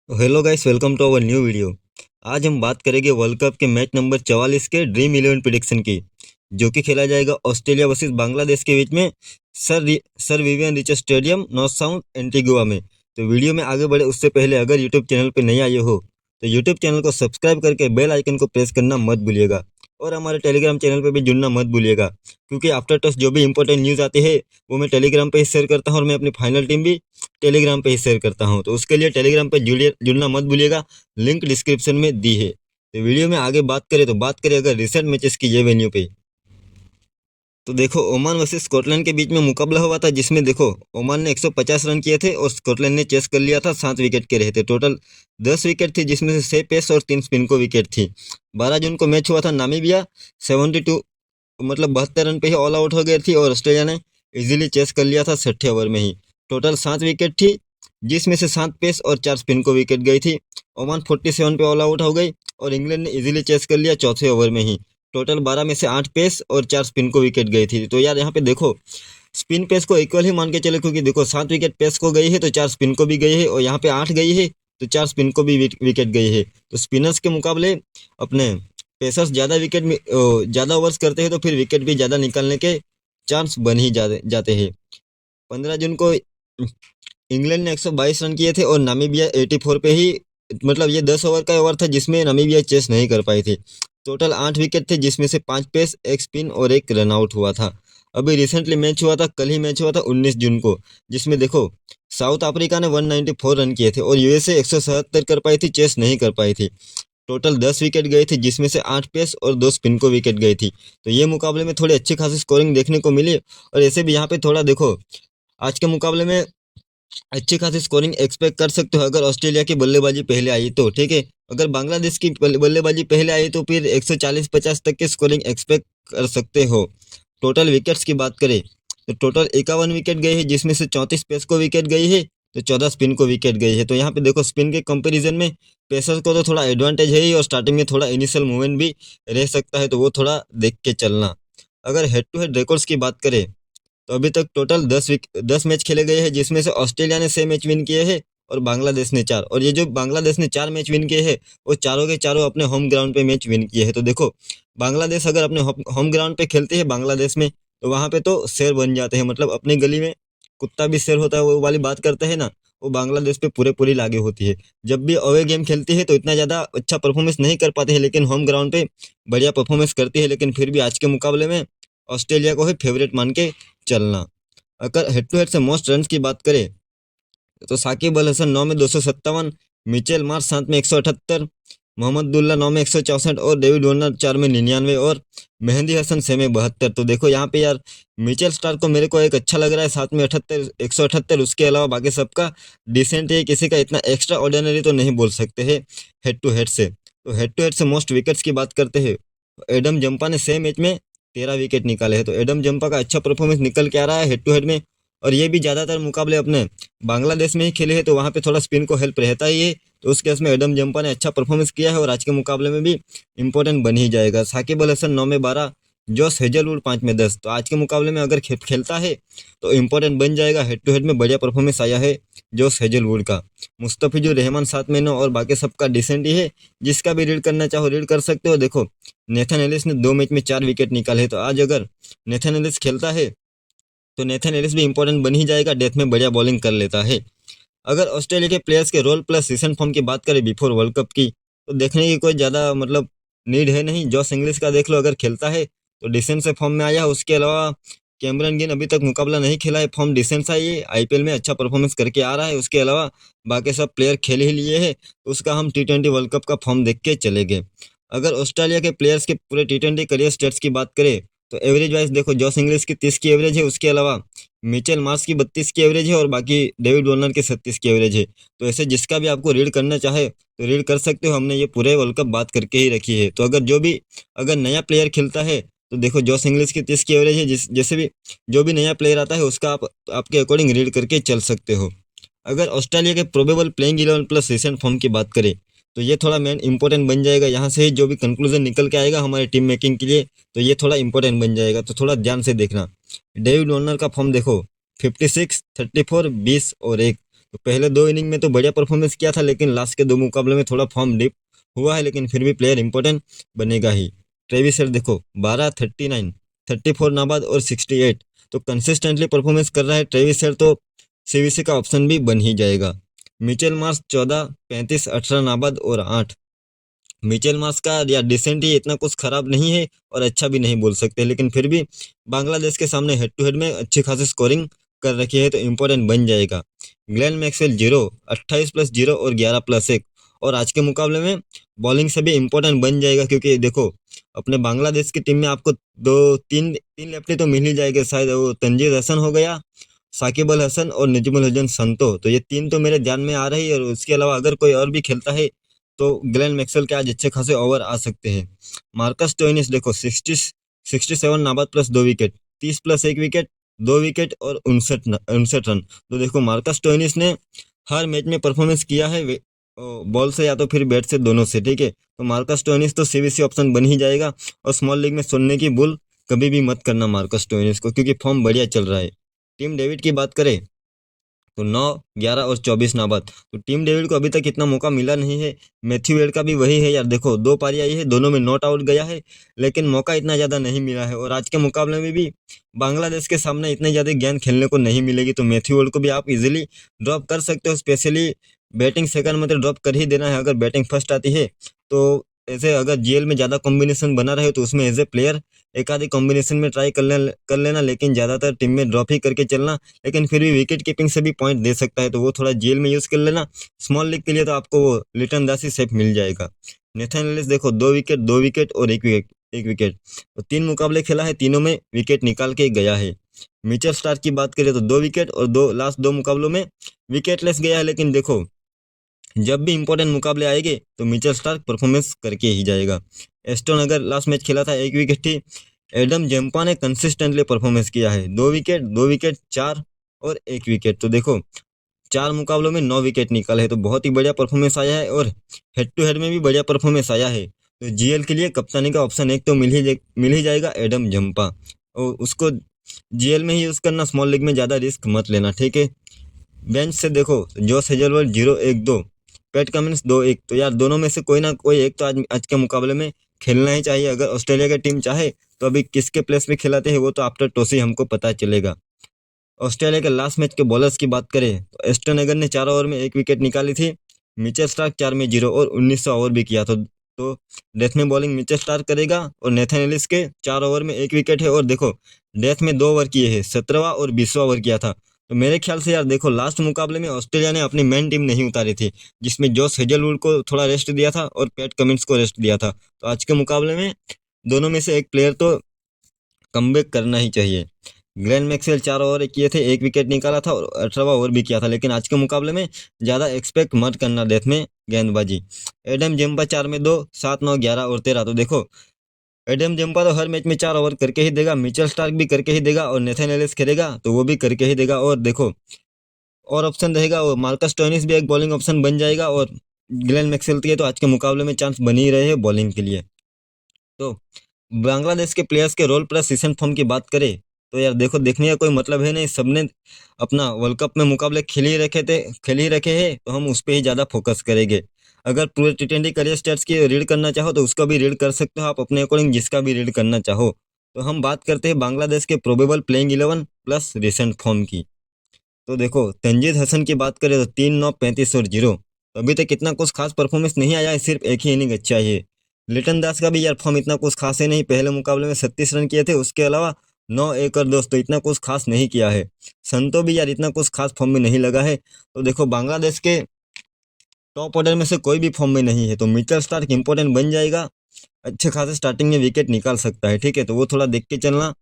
Hello guys, welcome to our new video. आज हम बात करेंगे वर्ल्ड कप के मैच नंबर 44 के ड्रीम 11 प्रिडिक्शन की, जो कि खेला जाएगा ऑस्ट्रेलिया वर्सेस बांग्लादेश के बीच में sir Vivian Richard stadium, north sound, Antigua में। तो वीडियो में आगे बढ़े उससे पहले अगर यूट्यूब चैनल पर नए आए हो तो यूट्यूब चैनल को सब्सक्राइब करके बेल आइकन को प्रेस करना मत भूलिएगा, और हमारे टेलीग्राम चैनल पर भी जुड़ना मत भूलिएगा, क्योंकि आफ्टर टॉस जो भी इंपॉर्टेंट न्यूज़ आती है वो मैं टेलीग्राम पे ही शेयर करता हूँ, और मैं अपनी फाइनल टीम भी टेलीग्राम पे ही शेयर करता हूँ। तो उसके लिए टेलीग्राम पे जुड़ना मत भूलिएगा, लिंक डिस्क्रिप्शन में दी है। तो वीडियो में आगे बात करें अगर रिसेंट मैचेस की ये वेन्यू पे, तो देखो ओमान वर्सेस स्कॉटलैंड के बीच में मुकाबला हुआ था, जिसमें देखो ओमान ने 150 रन किए थे और स्कॉटलैंड ने चेस कर लिया था। 7 विकेट के रहे थे, टोटल 10 विकेट थी, जिसमें से 6 पेस और 3 स्पिन को विकेट थी। 12 जून को मैच हुआ था। नामीबिया 72 मतलब 72 रन पे ही ऑल आउट हो गई थी, और ऑस्ट्रेलिया ने इजीली चेस कर लिया था 60 ओवर में ही। टोटल 7 विकेट थी, जिसमें से 7 पेस और 4 स्पिन को विकेट गई थी। ओमान 47 पे ऑल आउट हो गई, और इंग्लैंड ने इजीली चेस कर लिया चौथे ओवर में ही। टोटल 12 में से 8 पेस और 4 स्पिन को विकेट गई थी। तो यार यहाँ पे देखो स्पिन पेस को इक्वल ही मान के चले, क्योंकि देखो 7 विकेट पेस को गई है तो 4 स्पिन को भी गई है, और यहाँ पे 8 गई है तो 4 स्पिन को भी विकेट गई है। तो स्पिनर्स के मुकाबले अपने पेसर्स ज़्यादा ओवर्स करते हैं, तो फिर विकेट भी ज़्यादा निकालने के चांस बन ही जाते हैं। 15 जून को इंग्लैंड ने 122 रन किए थे, और नामीबिया 84 पे ही, मतलब ये 10 ओवर का ओवर था जिसमें नामीबिया चेस नहीं कर पाई थी। टोटल 8 विकेट थे, जिसमें से 5 पेस, 1 स्पिन और 1 रन आउट हुआ था। अभी रिसेंटली मैच हुआ था, कल ही मैच हुआ था 19 जून को, जिसमें देखो साउथ अफ्रीका ने 194 रन किए थे और यूएसए 177 कर पाई थी, चेस नहीं कर पाई थी। टोटल 10 विकेट गए थे, जिसमें से 8 पेस और 2 स्पिन को विकेट गई थी। तो ये मुकाबले में थोड़ी अच्छी खासी स्कोरिंग देखने को मिली, और ऐसे भी यहाँ पे थोड़ा देखो आज के मुकाबले में अच्छी खासी स्कोरिंग एक्सपेक्ट कर सकते हो अगर ऑस्ट्रेलिया की बल्लेबाजी पहले आई तो, ठीक है। अगर बांग्लादेश की बल्लेबाजी पहले आई तो फिर 140-50 तक की स्कोरिंग एक्सपेक्ट कर सकते हो। टोटल विकेट्स की बात करें तो टोटल 51 विकेट गए हैं, जिसमें से 34 पेस को विकेट गई है, तो 14 स्पिन को विकेट गई है। तो यहाँ पे देखो स्पिन के कंपैरिजन में पेसर्स को तो थोड़ा एडवांटेज है ही, और स्टार्टिंग में थोड़ा इनिशियल मूवमेंट भी रह सकता है, तो वो थोड़ा देख के चलना। अगर हेड टू हेड रिकॉर्ड्स की बात करें तो अभी तक टोटल 10 मैच खेले गए हैं, जिसमें से ऑस्ट्रेलिया ने 6 मैच विन किए हैं और बांग्लादेश ने 4। और ये जो बांग्लादेश ने 4 मैच विन किए हैं वो चारों के चारों अपने होम ग्राउंड पे मैच विन किए हैं। तो देखो बांग्लादेश अगर अपने होम ग्राउंड पे खेलते हैं बांग्लादेश में, तो वहाँ पे तो शेर बन जाते हैं, मतलब अपनी गली में कुत्ता भी शेर होता है, वो वाली बात करते हैं ना, वो बांग्लादेश पे पूरी लागू होती है। जब भी अवे गेम खेलती है तो इतना ज़्यादा अच्छा परफॉर्मेंस नहीं कर पाते हैं, लेकिन होम ग्राउंड पे बढ़िया परफॉर्मेंस करती है। लेकिन फिर भी आज के मुकाबले में ऑस्ट्रेलिया को ही फेवरेट मान के चलना। अगर हेड टू हेड से मोस्ट रन की बात करें तो साकिब अल हसन 9 में 257, मिचेल मार्श 7 में 178, मोहम्मदुल्ला 9 में 164, और डेविड वार्नर 4 में 99, और मेहंदी हसन 6 में 72। तो देखो यहाँ पे यार मिचेल स्टार्क को मेरे को एक अच्छा लग रहा है, 7 में 78, 178। उसके अलावा बाकी सबका डिसेंट है, किसी का इतना एक्स्ट्रा ऑर्डिनरी तो नहीं बोल सकते हैं हेड टू हेड से। तो हेड टू हेड से मोस्ट विकेट्स की बात करते हैं, एडम जंपा ने 6 मैच में 13 विकेट निकाले हैं। तो एडम जंपा का अच्छा परफॉर्मेंस निकल के आ रहा है हेड टू हेड में, और ये भी ज़्यादातर मुकाबले अपने बांग्लादेश में ही खेले हैं, तो वहाँ पे थोड़ा स्पिन को हेल्प रहता ही है। तो उस केस में एडम जंपा ने अच्छा परफॉर्मेंस किया है, और आज के मुकाबले में भी इंपॉर्टेंट बन ही जाएगा। साकिब अल हसन 9 में 12, जॉस हेजलवुड 5 में 10। तो आज के मुकाबले में अगर खेलता है तो इंपॉर्टेंट बन जाएगा। हेड टू हेड में बढ़िया परफॉर्मेंस आया है जॉस हेजलवुड का। मुस्तफिजुर रहमान 7 में 9, और बाकी सबका डिसेंट ही है। जिसका भी रीड करना चाहो रीड कर सकते हो। देखो नेथन एलिस ने 2 मैच में 4 विकेट निकाले हैं, तो आज अगर नेथन एलिस खेलता है तो नेथन एलिस भी इंपॉर्टेंट बन ही जाएगा, डेथ में बढ़िया बॉलिंग कर लेता है। अगर ऑस्ट्रेलिया के प्लेयर्स के रोल प्लस रिसेंट फॉर्म की बात करें बिफोर वर्ल्ड कप की, तो देखने की कोई ज़्यादा मतलब नीड है नहीं। जॉस इंग्लिश का देख लो, अगर खेलता है तो डिसेंट से फॉर्म में आया है। उसके अलावा कैमरन गिन अभी तक मुकाबला नहीं खेला है, फॉर्म डिसेंट सा ही है, आईपीएल में अच्छा परफॉर्मेंस करके आ रहा है। उसके अलावा बाकी सब प्लेयर खेल ही लिए हैं, तो उसका हम T20 वर्ल्ड कप का फॉर्म देख के चलेंगे। अगर ऑस्ट्रेलिया के प्लेयर्स के पूरे T20 करियर स्टेट्स की बात करें तो एवरेज वाइज देखो जॉस इंग्लिश की 30 की एवरेज है, उसके अलावा मिचेल मार्श की 32 की एवरेज है, और बाकी डेविड वार्नर की 37 की एवरेज है। तो ऐसे जिसका भी आपको रीड करना चाहे तो रीड कर सकते हो, हमने ये पूरे वर्ल्ड कप बात करके ही रखी है। तो अगर नया प्लेयर खेलता है तो देखो जॉस इंग्लिश की 30 की एवरेज है, जैसे भी जो भी नया प्लेयर आता है उसका आपके अकॉर्डिंग रीड करके चल सकते हो। अगर ऑस्ट्रेलिया के probable playing 11 plus recent form की बात करें तो ये थोड़ा मेन इंपॉर्टेंट बन जाएगा। यहाँ से ही जो भी कंक्लूजन निकल के आएगा हमारे टीम मेकिंग के लिए, तो ये थोड़ा इंपॉर्टेंट बन जाएगा, तो थोड़ा ध्यान से देखना। डेविड वार्नर का फॉर्म देखो 56, 34, 20 और 1। तो पहले 2 इनिंग में तो बढ़िया परफॉर्मेंस किया था, लेकिन लास्ट के 2 मुकाबले में थोड़ा फॉर्म डिप हुआ है, लेकिन फिर भी प्लेयर इंपॉर्टेंट बनेगा ही। ट्रेविस हेड देखो 12, 39, 34 नाबाद और 68, तो कंसिस्टेंटली परफॉर्मेंस कर रहा है ट्रेविस हेड, तो सीवीसी का ऑप्शन भी बन ही जाएगा। मिचेल मार्श 14, 35, 18 नाबाद और 8। मिचेल मार्श का या डिसेंट ही, इतना कुछ खराब नहीं है और अच्छा भी नहीं बोल सकते, लेकिन फिर भी बांग्लादेश के सामने हेड टू हेड में अच्छी खासी स्कोरिंग कर रखी है, तो इम्पोर्टेंट बन जाएगा। ग्लेन मैक्सवेल 0, 28+0 और 11+1, और आज के मुकाबले में बॉलिंग से भी इम्पोर्टेंट बन जाएगा, क्योंकि देखो अपने बांग्लादेश की टीम में आपको दो तीन तीन लेफ्टी तो मिल ही जाएंगे, शायद वो तंजीद हसन हो गया, साकिब अल हसन और नजमुल हसन संतो, तो ये 3 तो मेरे ध्यान में आ रही है, और उसके अलावा अगर कोई और भी खेलता है तो ग्लेन मैक्सवेल के आज अच्छे खासे ओवर आ सकते हैं। मार्कस स्टोइनिस देखो 67 नाबाद प्लस 2 विकेट, 30+1 विकेट, 2 विकेट और 59 रन। तो देखो मार्कस स्टोइनिस ने हर मैच में परफॉर्मेंस किया है, बॉल से या तो फिर बैट से, दोनों से, ठीक है। तो मार्कस स्टोइनिस तो सीवीसी ऑप्शन बन ही जाएगा, और स्मॉल लीग में सुनने की भूल कभी भी मत करना मार्कस स्टोइनिस को, क्योंकि फॉर्म बढ़िया चल रहा है। टीम डेविड की बात करें तो 9, 11 और 24 नाबाद, तो टीम डेविड को अभी तक इतना मौका मिला नहीं है। मैथ्यू वेड का भी वही है यार, देखो 2 पारी आई है, दोनों में नॉट आउट गया है, लेकिन मौका इतना ज़्यादा नहीं मिला है, और आज के मुकाबले में भी बांग्लादेश के सामने इतने ज़्यादा गेंद खेलने को नहीं मिलेगी, तो मैथ्यू वेड को भी आप इजीली ड्रॉप कर सकते हो। स्पेशली बैटिंग सेकंड में तो ड्रॉप कर ही देना है, अगर बैटिंग फर्स्ट आती है तो ऐसे अगर जीएल में ज़्यादा कॉम्बिनेशन बना रहे तो उसमें एज ए प्लेयर एक आधी कॉम्बिनेशन में ट्राई कर लेना, लेकिन ज़्यादातर टीम में ड्रॉप ही करके चलना, लेकिन फिर भी विकेट कीपिंग से भी पॉइंट दे सकता है, तो वो थोड़ा जेल में यूज़ कर लेना। स्मॉल लीग के लिए तो आपको वो लिटन दास ही सेफ मिल जाएगा। नेथन एलिस देखो 2 विकेट, 2 विकेट और 1 विकेट, तो 3 मुकाबले खेला है, तीनों में विकेट निकाल के गया है। मिचेल स्टार्क की बात करें तो 2 विकेट और लास्ट 2 मुकाबलों में विकेटलेस गया है, लेकिन देखो जब भी इंपॉर्टेंट मुकाबले आएंगे तो मिचेल स्टार्क परफॉर्मेंस करके ही जाएगा। एस्टन अगर लास्ट मैच खेला था 1 विकेट थी। एडम जेम्पा ने कंसिस्टेंटली परफॉर्मेंस किया है, 2 विकेट, 2 विकेट, 4 और 1 विकेट, तो देखो 4 मुकाबलों में 9 विकेट निकाले है, तो बहुत ही बढ़िया परफॉर्मेंस आया है, और हेड टू हेड में भी बढ़िया परफॉर्मेंस आया है। तो जीएल के लिए कप्तानी का ऑप्शन एक तो मिल ही जाएगा एडम जम्पा, और उसको जीएल में ही यूज़ करना, स्मॉल लीग में ज़्यादा रिस्क मत लेना, ठीक है। बेंच से देखो जोश हेजलवुड 0-1-2, पैट कमिंस 2-1, तो यार दोनों में से कोई ना कोई एक तो आज के मुकाबले में खेलना ही चाहिए। अगर ऑस्ट्रेलिया की टीम चाहे तो अभी किसके प्लेस में खिलाते हैं वो तो आफ्टर टॉस ही हमको पता चलेगा। ऑस्ट्रेलिया के लास्ट मैच के बॉलर्स की बात करें तो एस्टन अगर ने 4 ओवर में 1 विकेट निकाली थी। मिचेल स्टार्क 4 में 0 और 1900 ओवर भी किया, तो डेथ में बॉलिंग मिचेल स्टार्क करेगा, और नेथन एलिस के 4 ओवर में 1 विकेट है, और देखो डेथ में 2 ओवर किए हैं, 17वां और 20वां ओवर किया था। तो मेरे ख्याल से यार देखो लास्ट मुकाबले में ऑस्ट्रेलिया ने अपनी मेन टीम नहीं उतारी थी, जिसमें जॉस हेजलवुड को थोड़ा रेस्ट दिया था और पैट कमिंस को रेस्ट दिया था, तो आज के मुकाबले में दोनों में से एक प्लेयर तो कमबैक करना ही चाहिए। ग्लेन मैक्सवेल 4 ओवर किए थे, 1 विकेट निकाला था और 18वां ओवर भी किया था, लेकिन आज के मुकाबले में ज़्यादा एक्सपेक्ट मत करना डेथ में गेंदबाजी। एडम जेम्पा 4 में 2, 7, 9, 11 और 13, तो देखो एडम जेम्पा तो हर मैच में 4 ओवर करके ही देगा, मिचेल स्टार्क भी करके ही देगा, और नेथन एलिस खेलेगा तो वो भी करके ही देगा, और देखो और ऑप्शन रहेगा, और मार्कस स्टोइनिस भी एक बॉलिंग ऑप्शन बन जाएगा, और ग्लेन मैक्सवेल के तो आज के मुकाबले में चांस बन ही रहे हैं बॉलिंग के लिए। तो बांग्लादेश के प्लेयर्स के रोल प्लस रिसेंट फॉर्म की बात करें तो यार देखो देखने का कोई मतलब है नहीं, सबने अपना वर्ल्ड कप में मुकाबले खेल ही रखे हैं, तो हम उस पर ही ज़्यादा फोकस करेंगे। अगर पूरे टी20 करियर स्टेट्स की रीड करना चाहो तो उसका भी रीड कर सकते हो आप अपने अकॉर्डिंग, जिसका भी रीड करना चाहो। तो हम बात करते हैं बांग्लादेश के probable playing 11 plus recent form की। तो देखो तंजीद हसन की बात करें तो 3, 9, 35 और 0, तो अभी तक इतना कुछ खास परफॉर्मेंस नहीं आया है, सिर्फ एक ही इनिंग अच्छा है। लिटन दास का भी यार फॉर्म इतना कुछ खास है नहीं, पहले मुकाबले में 36 रन किए थे, उसके अलावा 9, 1 और 2, तो इतना कुछ खास नहीं किया है। संतो भी यार इतना कुछ खास फॉर्म में नहीं लगा है। तो देखो बांग्लादेश के टॉप ऑर्डर में से कोई भी फॉर्म में नहीं है, तो मिचेल स्टार्क इंपॉर्टेंट बन जाएगा, अच्छे खासे स्टार्टिंग में विकेट निकाल सकता है, ठीक है, तो वो थोड़ा देख के चलना।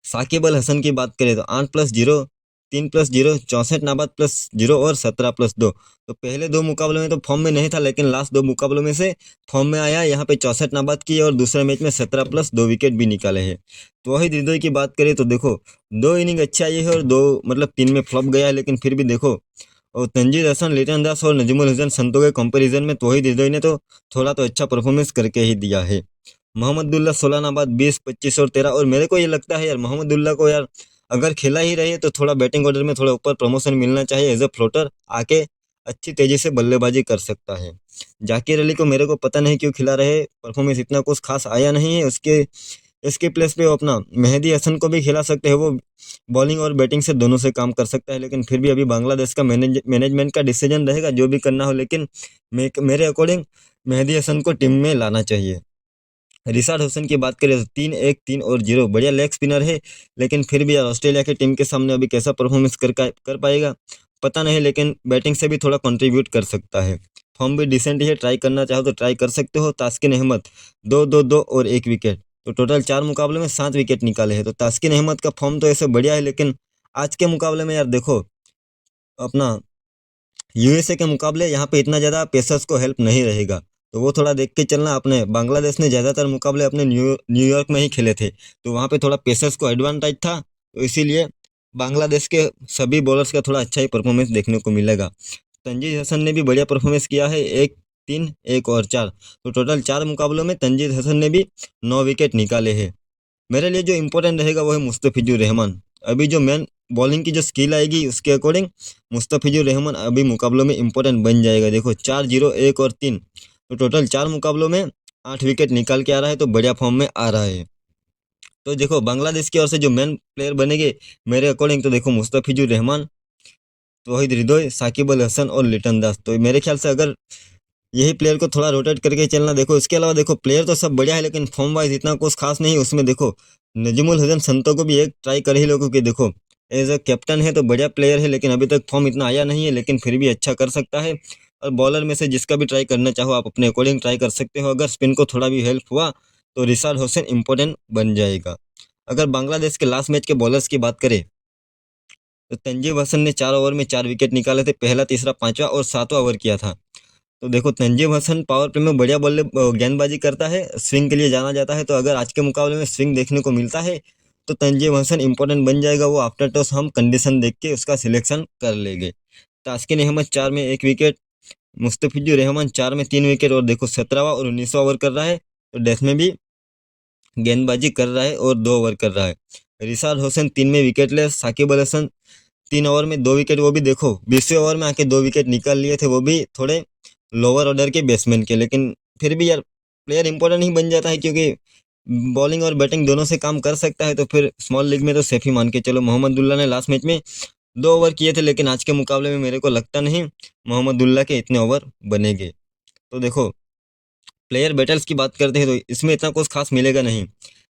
साकिब अल हसन की बात करें तो 8+0, 3+0, 64 नाबाद +0 और 17+2, तो पहले 2 मुकाबलों में तो फॉर्म में नहीं था, लेकिन लास्ट 2 मुकाबलों में से फॉर्म में आया। यहाँ पे 64 नाबाद की और दूसरे मैच में 17+2 विकेट भी निकाले हैं। तो वही रिदोई की बात करें तो देखो 2 इनिंग अच्छा आई है और 2 मतलब 3 में फ्लॉप गया है, लेकिन फिर भी देखो और तंजीद हसन, लिटन दास और नजमुल हसन संतों के कंपैरिजन में तौहीद रिदोई ने तो थोड़ा तो अच्छा परफॉर्मेंस करके ही दिया है। मोहम्मदुल्लाह 16 नाबाद 20, 25 और 13, और मेरे को ये लगता है यार मोहम्मदुल्लाह को यार अगर खेला ही रहे तो थोड़ा बैटिंग ऑर्डर में थोड़ा ऊपर प्रमोशन मिलना चाहिए, एज ए फ्लोटर आके अच्छी तेजी से बल्लेबाजी कर सकता है। जाकिर अली को मेरे को पता नहीं क्यों खिला रहे, परफॉर्मेंस इतना कुछ खास आया नहीं है उसके। इसके प्लेस पे वो अपना मेहदी हसन को भी खिला सकते हैं, वो बॉलिंग और बैटिंग से दोनों से काम कर सकता है। लेकिन फिर भी अभी बांग्लादेश का मैनेजमेंट का डिसीजन रहेगा जो भी करना हो, लेकिन मेरे अकॉर्डिंग मेहदी हसन को टीम में लाना चाहिए। रिशाद होसन की बात करें तो 3-1, 3 और 0 बढ़िया लेग स्पिनर है, लेकिन फिर भी यार ऑस्ट्रेलिया की टीम के सामने अभी कैसा परफॉर्मेंस कर पाएगा पता नहीं, लेकिन बैटिंग से भी थोड़ा कंट्रीब्यूट कर सकता है। फॉर्म भी डिसेंट ही है, ट्राई करना चाहो तो ट्राई कर सकते हो। तास्किन अहमद 2-2-2 और 1 विकेट, तो टोटल 4 मुकाबले में 7 विकेट निकाले हैं। तो तास्किन अहमद का फॉर्म तो ऐसे बढ़िया है, लेकिन आज के मुकाबले में यार देखो अपना यूएसए के मुकाबले यहाँ पे इतना ज़्यादा पेसर्स को हेल्प नहीं रहेगा, तो वो थोड़ा देख के चलना। अपने बांग्लादेश ने ज़्यादातर मुकाबले अपने न्यूयॉर्क में ही खेले थे, तो वहाँ पे थोड़ा पेसर्स को एडवांटेज था, तो इसीलिए बांग्लादेश के सभी बॉलर्स का थोड़ा अच्छा ही परफॉर्मेंस देखने को मिलेगा। तंजीद हसन ने भी बढ़िया परफॉर्मेंस किया है, 1-3, 1 और 4, तो टोटल 4 मुकाबलों में तंजीद हसन ने भी 9 विकेट निकाले हैं। मेरे लिए जो इम्पोर्टेंट रहेगा वो है मुस्तफिजुर रहमान। अभी जो मेन बॉलिंग की जो स्किल आएगी उसके अकॉर्डिंग मुस्तफिजुर रहमान अभी मुकाबलों में इम्पोर्टेंट बन जाएगा। देखो 4-0, 1 और 3, तो टोटल 4 मुकाबलों में 8 विकेट निकाल के आ रहा है, तो बढ़िया फॉर्म में आ रहा है। तो देखो बांग्लादेश की ओर से जो मेन प्लेयर बनेंगे मेरे अकॉर्डिंग, तो देखो मुस्तफिजुर रहमान, तौहीद हृदय, साकिब अल हसन और लिटन दास। तो मेरे ख्याल से अगर यही प्लेयर को थोड़ा रोटेट करके चलना। देखो इसके अलावा देखो प्लेयर तो सब बढ़िया है, लेकिन फॉर्म वाइज इतना कुछ खास नहीं है उसमें। देखो नजमुल हसन संतो को भी एक ट्राई कर ही लो, क्योंकि देखो एज अ कैप्टन है तो बढ़िया प्लेयर है, लेकिन अभी तक फॉर्म इतना आया नहीं है, लेकिन फिर भी अच्छा कर सकता है। और बॉलर में से जिसका भी ट्राई करना चाहो आप अपने अकॉर्डिंग ट्राई कर सकते हो। अगर स्पिन को थोड़ा भी हेल्प हुआ तो रिशाद होसन इंपॉर्टेंट बन जाएगा। अगर बांग्लादेश के लास्ट मैच के बॉलर्स की बात करें तो तंजीब हसन ने 4 ओवर में 4 विकेट निकाले थे, पहला, तीसरा, पांचवा और सातवां ओवर किया था। तो देखो तंजीब हसन पावर प्ले में बढ़िया बल्ले गेंदबाजी करता है, स्विंग के लिए जाना जाता है। तो अगर आज के मुकाबले में स्विंग देखने को मिलता है तो तंजीब हसन इंपॉर्टेंट बन जाएगा। वो आफ्टर टॉस हम कंडीशन देख के उसका सिलेक्शन कर लेंगे। तास्किन अहमद 4 में 1 विकेट, मुस्तफिजुर रहमान 4 में 3 विकेट, और देखो 17वां और 19वां ओवर कर रहा है, तो डेथ में भी गेंदबाजी कर रहा है और 2 ओवर कर रहा है। रिशाद होसन 3 में विकेटलेस, साकिब अल हसन 3 ओवर में 2 विकेट, वो भी देखो 20वें ओवर में आके 2 विकेट निकाल लिए थे, वो भी थोड़े लोअर ऑर्डर के बैट्समैन के। लेकिन फिर भी यार प्लेयर इंपॉर्टेंट ही बन जाता है, क्योंकि बॉलिंग और बैटिंग दोनों से काम कर सकता है। तो फिर स्मॉल लीग में तो सेफ ही मान के चलो। मोहम्मदुल्लाह ने लास्ट मैच में 2 ओवर किए थे, लेकिन आज के मुकाबले में मेरे को लगता नहीं मोहम्मदुल्लाह के इतने ओवर बनेंगे। तो देखो प्लेयर बैटल्स की बात करते हैं तो इसमें इतना कुछ खास मिलेगा नहीं।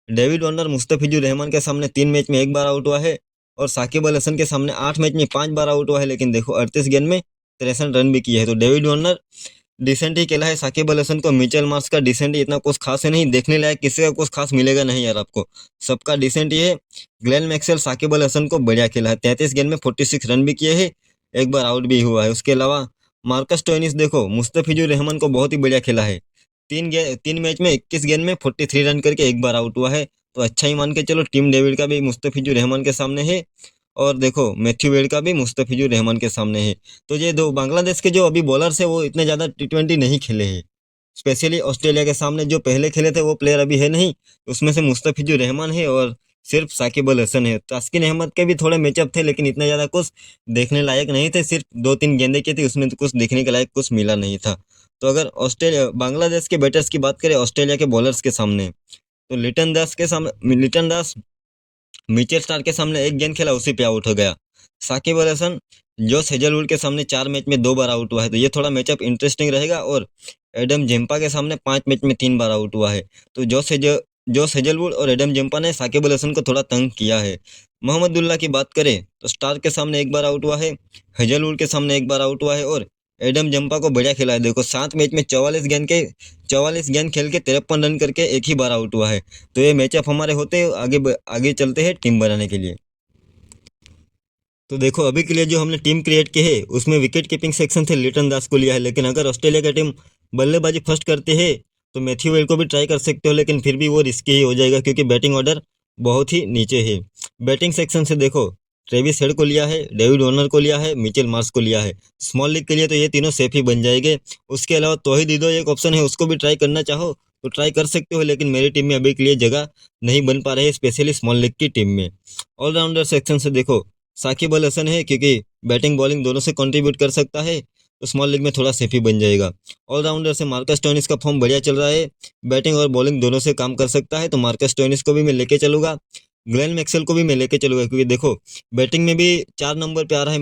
डेविड वार्नर मुस्तफिजुर रहमान के सामने 3 मैच में 1 बार आउट हुआ है, और साकिब अल हसन के सामने 8 मैच में 5 बार आउट हुआ है। लेकिन देखो 38 गेंद में 63 रन भी किए हैं। तो डेविड वार्नर डिसेंट ही खेला है। साकिब अल हसन को मिचेल मार्श का डिसेंट ही इतना कुछ खास है नहीं, देखने लायक किसी का कुछ खास मिलेगा नहीं यार आपको, सबका डिसेंट ही है। ग्लेन मैक्सवेल साकिब अल हसन को बढ़िया खेला है, 33 गेंद में 46 रन भी किए हैं, 1 बार आउट भी हुआ है। उसके अलावा मार्कस स्टोइनिस देखो मुस्तफिजुर रहमान को बहुत ही बढ़िया खेला है, 3 मैच में 21 गेंद में 43 रन करके 1 बार आउट हुआ है। तो अच्छा ही मान के चलो, टीम डेविड का भी मुस्तफिजुर रहमान के सामने है, और देखो मैथ्यू वेड का भी मुस्तफिजुर रहमान के सामने है। तो ये दो बांग्लादेश के जो अभी बॉलर्स है वो इतने ज़्यादा T20 नहीं खेले हैं, स्पेशली ऑस्ट्रेलिया के सामने जो पहले खेले थे वो प्लेयर अभी है नहीं, उसमें से मुस्तफिजुर रहमान है और सिर्फ साकिब अल हसन है। तास्किन अहमद के भी थोड़े मैचअप थे, लेकिन इतना ज़्यादा कुछ देखने लायक नहीं थे, सिर्फ 2-3 गेंदे की थी, उसमें तो कुछ देखने के लायक कुछ मिला नहीं था। तो अगर ऑस्ट्रेलिया बांग्लादेश के बैटर्स की बात करें ऑस्ट्रेलिया के बॉलर्स के सामने, तो लिटन दास मिचेल स्टार्क के सामने 1 गेंद खेला, उसी पे आउट हो गया। साकिब अल हसन जोश हेजलवुड के सामने 4 मैच में 2 बार आउट हुआ है, तो ये थोड़ा मैचअप इंटरेस्टिंग रहेगा। और एडम जेम्पा के सामने 5 मैच में 3 बार आउट हुआ है, तो जोश हेजलवुड और एडम जेम्पा ने साकिब अल हसन को थोड़ा तंग किया है। मोहम्मदुल्लाह की बात करें तो स्टार्क के सामने 1 बार आउट हुआ है, हेजलवुड के सामने 1 बार आउट हुआ है, और एडम जंपा को बढ़िया खेला है। देखो 7 मैच में 44 गेंद खेल के 53 रन करके 1 ही बार आउट हुआ है। तो ये मैचअप हमारे होते आगे चलते हैं टीम बनाने के लिए। तो देखो अभी के लिए जो हमने टीम क्रिएट की है उसमें विकेट कीपिंग सेक्शन से लिटन दास को लिया है, लेकिन अगर ऑस्ट्रेलिया की टीम बल्लेबाजी फर्स्ट करती है तो मैथ्यू वेड को भी ट्राई कर सकते हो, लेकिन फिर भी वो रिस्की ही हो जाएगा क्योंकि बैटिंग ऑर्डर बहुत ही नीचे है। बैटिंग सेक्शन से देखो ट्रेविस हेड को लिया है, डेविड वार्नर को लिया है, मिचेल मार्श को लिया है। स्मॉल लीग के लिए तो ये तीनों सेफ ही बन जाएंगे। उसके अलावा तौहीद हृदय एक ऑप्शन है, उसको भी ट्राई करना चाहो तो ट्राई कर सकते हो, लेकिन मेरी टीम में अभी के लिए जगह नहीं बन पा रही है, स्पेशली स्मॉल लीग की टीम में। ऑलराउंडर सेक्शन से देखो, साकिब अल हसन है, क्योंकि बैटिंग बॉलिंग दोनों से कंट्रीब्यूट कर सकता है, तो स्मॉल लीग में थोड़ा सेफ ही बन जाएगा। ऑलराउंडर से मार्कस स्टोइनिस का फॉर्म बढ़िया चल रहा है, बैटिंग और बॉलिंग दोनों से काम कर सकता है, तो मार्कस स्टोइनिस को भी मैं लेके चलूंगा। ग्लेन मैक्सवेल को भी मैं लेके चलूंगा, क्योंकि देखो बैटिंग में भी 4 नंबर पे आ रहा है,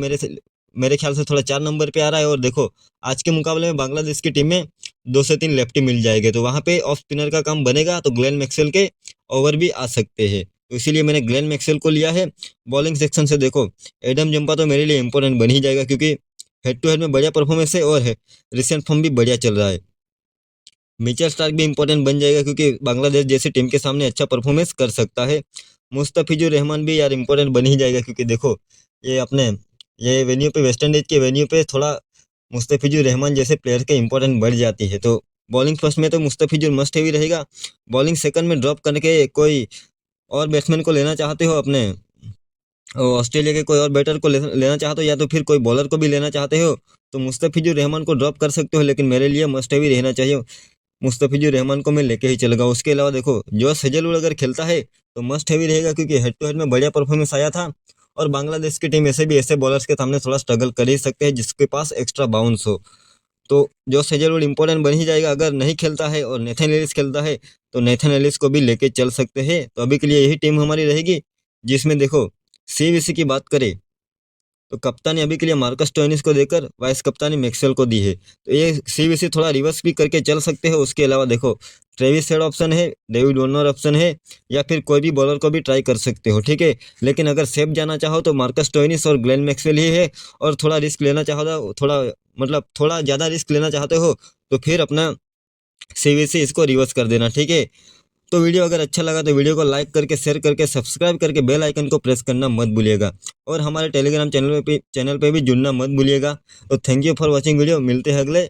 मेरे ख्याल से थोड़ा 4 नंबर पे आ रहा है। और देखो आज के मुकाबले में बांग्लादेश की टीम में 2 से 3 लेफ्टी मिल जाएंगे, तो वहां पे ऑफ स्पिनर का काम बनेगा, तो ग्लेन मैक्सवेल के ओवर भी आ सकते हैं, तो इसीलिए मैंने ग्लेन मैक्सवेल को लिया है। बॉलिंग सेक्शन से देखो, एडम जंपा तो मेरे लिए इंपॉर्टेंट बन ही जाएगा, क्योंकि हेड टू हेड में बढ़िया परफॉर्मेंस है और है रिसेंट फॉर्म भी बढ़िया चल रहा है। मिचेल स्टार्क भी इंपॉर्टेंट बन जाएगा, क्योंकि बांग्लादेश जैसी टीम के सामने अच्छा परफॉर्मेंस कर सकता है। मुस्तफिजुर रहमान भी यार इंपॉर्टेंट बन ही जाएगा, क्योंकि देखो ये अपने ये वेन्यू पे, वेस्ट इंडीज के वेन्यू पे थोड़ा मुस्तफिजुर रहमान जैसे प्लेयर के इंपॉर्टेंट बढ़ जाती है। तो बॉलिंग फर्स्ट में तो मुस्तफिजुर मस्ट हैवी रहेगा। बॉलिंग सेकंड में ड्रॉप करके कोई और बैट्समैन को लेना चाहते हो, अपने ऑस्ट्रेलिया के कोई और बैटर को लेना चाहते हो, या तो फिर कोई बॉलर को भी लेना चाहते हो, तो मुस्तफिजुर रहमान को ड्रॉप कर सकते हो, लेकिन मेरे लिए मस्ट हैवी रहना चाहिए। मुस्तफिजुर रहमान को मैं लेके ही चलूंगा। उसके अलावा देखो जोश हेजलवुड अगर खेलता है तो मस्ट हैवी रहेगा, क्योंकि हेड टू हेड में बढ़िया परफॉर्मेंस आया था, और बांग्लादेश की टीम ऐसे भी ऐसे बॉलर्स के सामने थोड़ा स्ट्रगल कर ही सकते हैं जिसके पास एक्स्ट्रा बाउंस हो। तो जोश हेजलवुड इंपॉर्टेंट बन ही जाएगा। अगर नहीं खेलता है और नेथन एलिस खेलता है, तो नेथन एलिस को भी लेके चल सकते हैं। तो अभी के लिए यही टीम हमारी रहेगी, जिसमें देखो सीवीसी की बात करें तो कप्तानी अभी के लिए मार्कस स्टोइनिस को देकर वाइस कप्तानी मैक्सवेल को दी है, तो ये सीवीसी थोड़ा रिवर्स भी करके चल सकते हैं। उसके अलावा देखो ट्रेविस हेड ऑप्शन है, डेविड वार्नर ऑप्शन है, या फिर कोई भी बॉलर को भी ट्राई कर सकते हो, ठीक है। लेकिन अगर सेफ जाना चाहो तो मार्कस स्टोइनिस और ग्लेन मैक्सवेल ही है, और थोड़ा रिस्क लेना चाहो तो थोड़ा ज़्यादा रिस्क लेना चाहते हो तो फिर अपना सीवीसी इसको रिवर्स कर देना, ठीक है। तो वीडियो अगर अच्छा लगा तो वीडियो को लाइक करके, शेयर करके, सब्सक्राइब करके बेल आइकन को प्रेस करना मत भूलिएगा, और हमारे टेलीग्राम चैनल पे भी जुड़ना मत भूलिएगा। तो thank you for watching video, मिलते हैं अगले